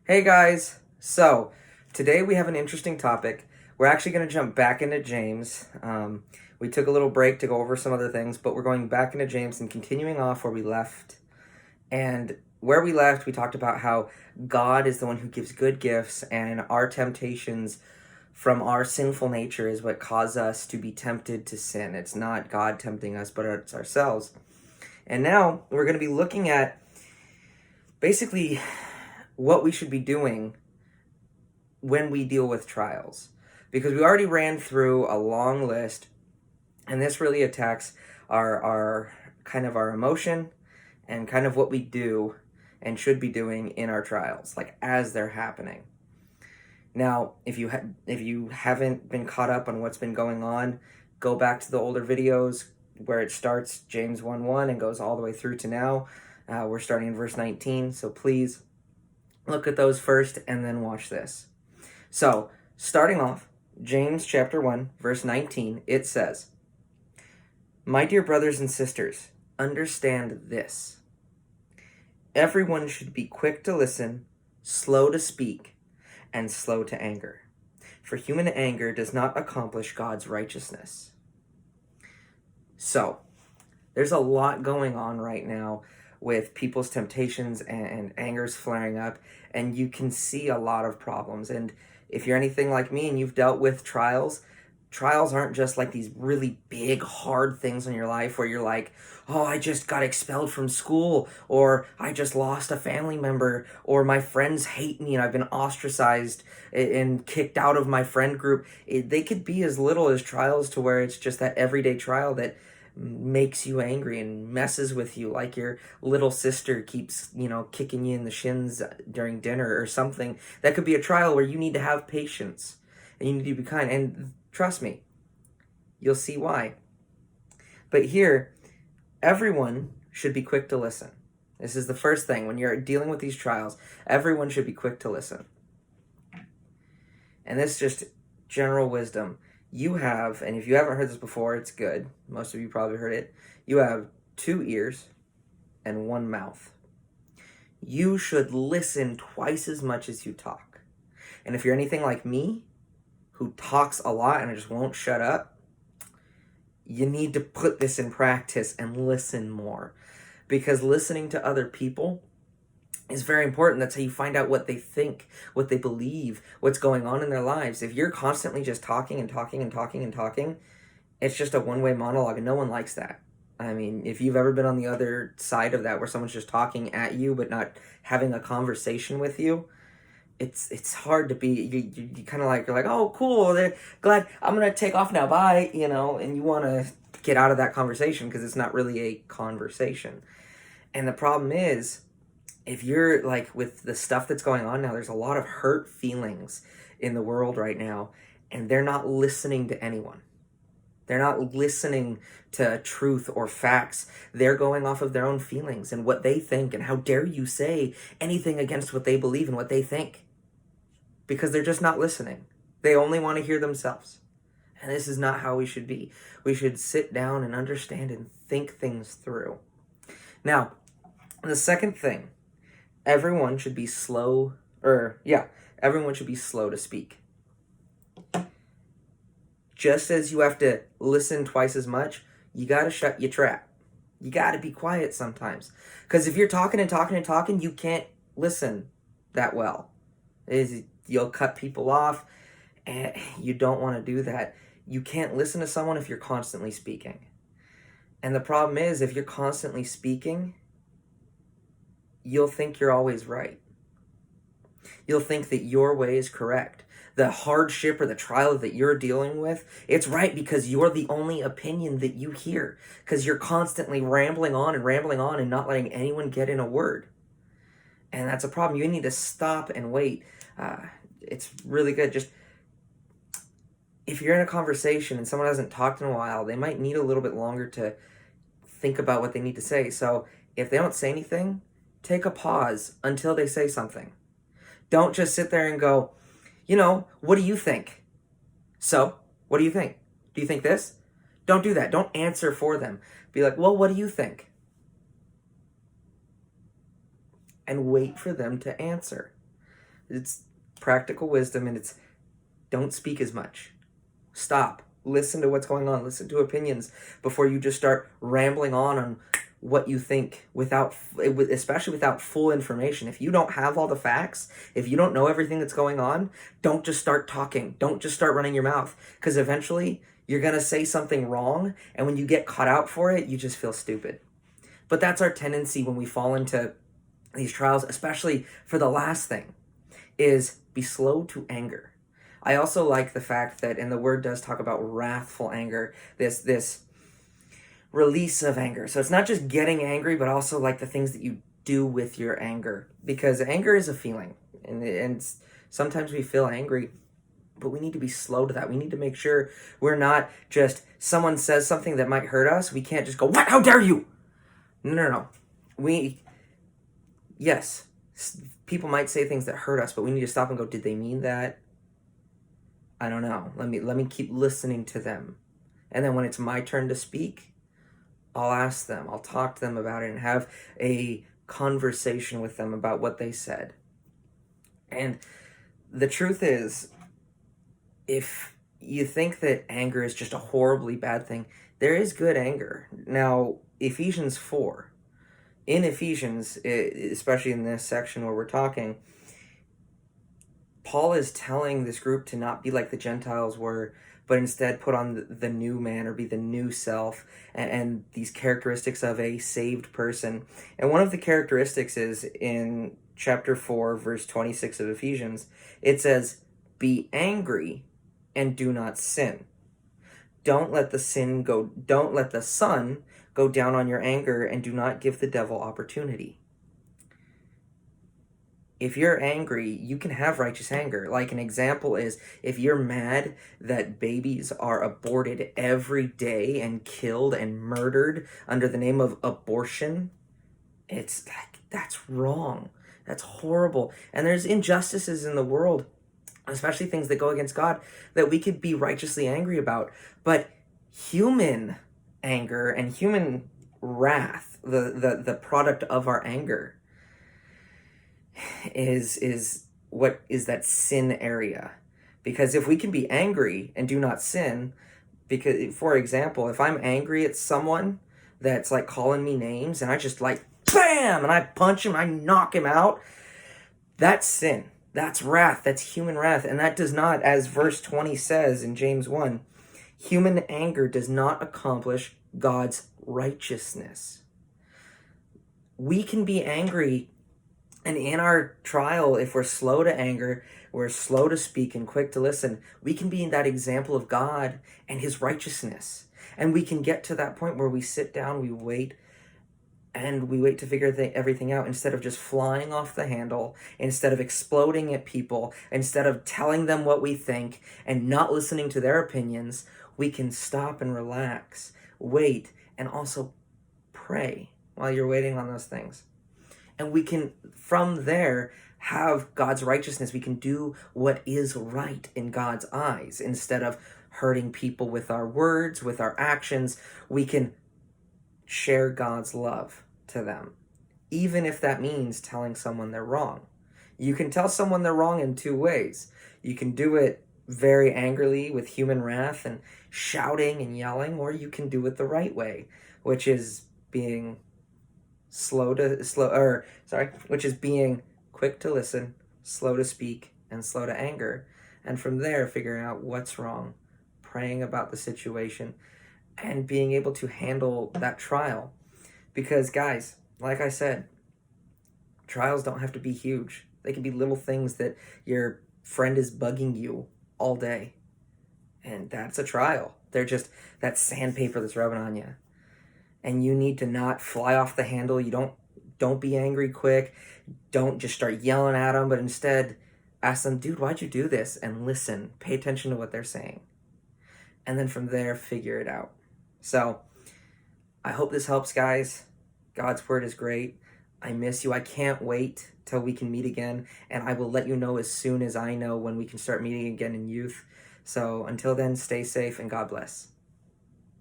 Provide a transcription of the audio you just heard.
Hey guys! So, today we have an interesting topic. We're actually going to jump back into James. We took a little break to go over some other things, but we're going back into James and continuing off where we left. And where we left, we talked about how God is the one who gives good gifts, and our temptations from our sinful nature is what cause us to be tempted to sin. It's not God tempting us, but it's ourselves. And now we're going to be looking at basically what we should be doing when we deal with trials, because we already ran through a long list, and this really attacks our kind of our emotion and kind of what we do and should be doing in our trials, like as they're happening. Now, if you haven't been caught up on what's been going on, go back to the older videos where it starts James 1:1 and goes all the way through to now. We're starting in verse 19, so please look at those first and then watch this. So, starting off, James chapter 1, verse 19, it says, "My dear brothers and sisters, understand this. Everyone should be quick to listen, slow to speak, and slow to anger. For human anger does not accomplish God's righteousness." So, there's a lot going on right now with people's temptations and angers flaring up, and you can see a lot of problems. And if you're anything like me and you've dealt with trials aren't just like these really big, hard things in your life where you're like, oh, I just got expelled from school, or I just lost a family member, or my friends hate me and I've been ostracized and kicked out of my friend group. They could be as little as trials to where it's just that everyday trial that makes you angry and messes with you, like your little sister keeps, kicking you in the shins during dinner or something. That could be a trial where you need to have patience and you need to be kind. And trust me, you'll see why. But here, everyone should be quick to listen. This is the first thing. When you're dealing with these trials, everyone should be quick to listen. And this is just general wisdom. You have, and if you haven't heard this before, it's good. Most of you probably heard it. You have 2 ears and 1 mouth. You should listen twice as much as you talk. And if you're anything like me, who talks a lot and just won't shut up, you need to put this in practice and listen more. Because listening to other people is very important. That's how you find out what they think, what they believe, what's going on in their lives. If you're constantly just talking and talking and talking and talking, it's just a one-way monologue, and no one likes that. I mean, if you've ever been on the other side of that where someone's just talking at you but not having a conversation with you, it's hard to be, you kind of like, you're like, oh, cool, they're glad, I'm going to take off now, bye, and you want to get out of that conversation because it's not really a conversation. And the problem is, if you're like with the stuff that's going on now, there's a lot of hurt feelings in the world right now, and they're not listening to anyone. They're not listening to truth or facts. They're going off of their own feelings and what they think, and how dare you say anything against what they believe and what they think? Because they're just not listening. They only want to hear themselves. And this is not how we should be. We should sit down and understand and think things through. Now, the second thing, everyone should be slow to speak. Just as you have to listen twice as much, you got to shut your trap. You got to be quiet sometimes. Because if you're talking and talking and talking, you can't listen that well. You'll cut people off, and you don't want to do that. You can't listen to someone if you're constantly speaking. And the problem is, if you're constantly speaking, you'll think you're always right. You'll think that your way is correct. The hardship or the trial that you're dealing with, it's right because you're the only opinion that you hear. Because you're constantly rambling on and not letting anyone get in a word. And that's a problem. You need to stop and wait. It's really good. Just, if you're in a conversation and someone hasn't talked in a while, they might need a little bit longer to think about what they need to say. So if they don't say anything, take a pause until they say something. Don't just sit there and go, what do you think? So, what do you think? Do you think this? Don't do that. Don't answer for them. Be like, well, what do you think? And wait for them to answer. It's practical wisdom, and it's don't speak as much. Stop. Listen to what's going on. Listen to opinions before you just start rambling on what you think especially without full information. If you don't have all the facts, if you don't know everything that's going on, don't just start talking. Don't just start running your mouth, because eventually you're going to say something wrong, and when you get caught out for it, you just feel stupid. But that's our tendency when we fall into these trials, especially for the last thing, is be slow to anger. I also like the fact that, and the word does talk about wrathful anger, this release of anger. So it's not just getting angry, but also like the things that you do with your anger, because anger is a feeling, and sometimes we feel angry, but we need to be slow to that. We need to make sure we're not just, someone says something that might hurt us, we can't just go, "What? How dare you?" No. Yes, people might say things that hurt us, but we need to stop and go, did they mean that? I don't know. Let me keep listening to them. And then when it's my turn to speak, I'll ask them, I'll talk to them about it and have a conversation with them about what they said. And the truth is, if you think that anger is just a horribly bad thing, there is good anger. Now, Ephesians 4. In Ephesians, especially in this section where we're talking, Paul is telling this group to not be like the Gentiles were, but instead put on the new man, or be the new self, and these characteristics of a saved person. And one of the characteristics is in chapter 4, verse 26 of Ephesians. It says, "Be angry and do not sin. Don't let the sun go down on your anger, and do not give the devil opportunity." If you're angry, you can have righteous anger. Like an example is, if you're mad that babies are aborted every day and killed and murdered under the name of abortion, it's like, that's wrong. That's horrible. And there's injustices in the world, especially things that go against God, that we could be righteously angry about. But human anger and human wrath, the product of our anger, is what is that sin area. Because if we can be angry and do not sin, because, for example, if I'm angry at someone that's like calling me names, and I just like bam, and I punch him, I knock him out, that's sin. That's wrath. That's human wrath. And that does not, as verse 20 says in James 1, human anger does not accomplish God's righteousness. We can be angry, and in our trial, if we're slow to anger, we're slow to speak and quick to listen, we can be that example of God and his righteousness. And we can get to that point where we sit down, we wait to figure everything out, instead of just flying off the handle, instead of exploding at people, instead of telling them what we think and not listening to their opinions. We can stop and relax, wait, and also pray while you're waiting on those things. And we can, from there, have God's righteousness. We can do what is right in God's eyes. Instead of hurting people with our words, with our actions, we can share God's love to them, even if that means telling someone they're wrong. You can tell someone they're wrong in two ways. You can do it very angrily with human wrath and shouting and yelling, or you can do it the right way, which is being being quick to listen, slow to speak, and slow to anger. And from there, figuring out what's wrong, praying about the situation, and being able to handle that trial. Because, guys, like I said, trials don't have to be huge. They can be little things that your friend is bugging you all day, and that's a trial. They're just that sandpaper that's rubbing on you. And you need to not fly off the handle. You don't be angry quick. Don't just start yelling at them, but instead ask them, "Dude, why'd you do this?" And listen. Pay attention to what they're saying. And then from there, figure it out. So I hope this helps, guys. God's word is great. I miss you. I can't wait till we can meet again. And I will let you know as soon as I know when we can start meeting again in youth. So until then, stay safe and God bless.